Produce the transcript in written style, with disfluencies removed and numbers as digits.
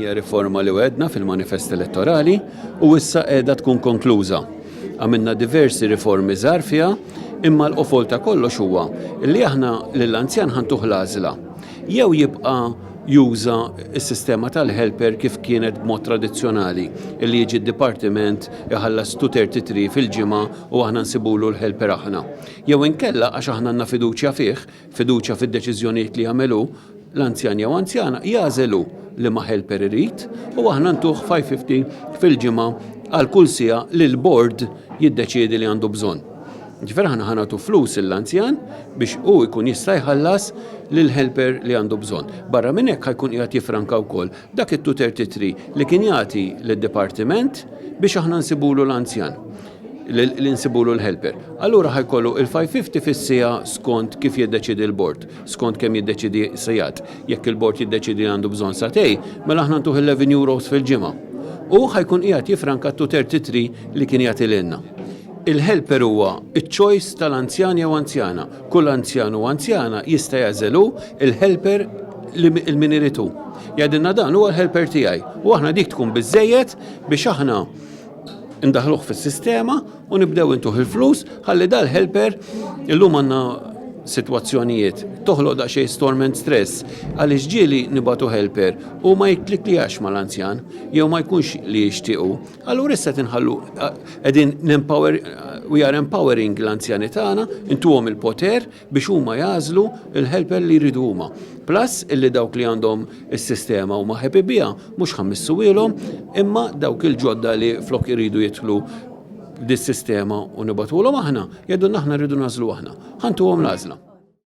hija riforma li wedna fil-manifest elettorali u issa qiegħda tkun konkluża. Għamilna diversi riformi żgħar fiha, imma l-qofol ta' kollox huwa li aħna lill-anzjan ħantuh l-għażla. Jew jibqa' juża s-sistema tal-helper kif kienet b'mod tradizzjonali li jiġi d-dipartiment iħallas 233 fil-ġimgħa u aħna nsibulu l-helper aħna. Jew inkella għax aħna għandna fiduċja fih, fiduċja fid-deċiżjonijiet li jagħmlu, l-anzjan jew anzjana jażelu li ma helper irid u aħna ntuh 550 fil-ġimgħa għal kull siegħa li l-bord jiddeċiedi li għandu bżonn. Ġifier aħna ħanatu flus l-anzjan biex hu jkun jista' jħallas lill-helper li għandu bżonn. Barra minn hekk ħajkun qiegħed jiffranka wkoll dak it-233 li kien jagħti lid-dipartiment biex aħna nsibulu l-anzjan li nsibulu l-helper. Allura ħajkollu il-550 fis-siegħa skont kif jiddeċidi l-bord, skont kemm jiddeċidi sigħat. Jekk il-bord jiddeċidi li għandu bżonn satej, mela aħna ntuh 11 euros fil-ġimgħa. U ħajkun qiegħed jiffranka 233 li kien jagħti lilna. Il-helper huwa iċ-choice tal-anzjan jew anzjana. Kull anzjan u anzjana jista' jażelu il-helper il-min iritu. Jgħidilna dan huwa l-helper tiegħi u aħna dik tkun biżżejjed biex aħna ndaħluh fis-sistema u nibdew intuħ il-flus ħalli dal-helper illum għandna sitwazzjonijiet toħloq daqsxejn storment stress għaliex ġieli nibatu helper u ma jikliklijax mal-anzjan jew ma jkunx li jixtiequ. Allura issa tinħallu qegħdin we are empowering l-anzjani tagħna intuhom il-poter biex huma jażlu il-helper li jridu huma. Plus illi dawk li għandhom is-sistema huma ħebi biha mhux ħammissuwielhom imma dawk il-ġodda li flok iridu jidħlu dis-sistema u nibatulhom aħna jgħidu aħna rridu nażlu aħna. Ħantuhom l-għażla.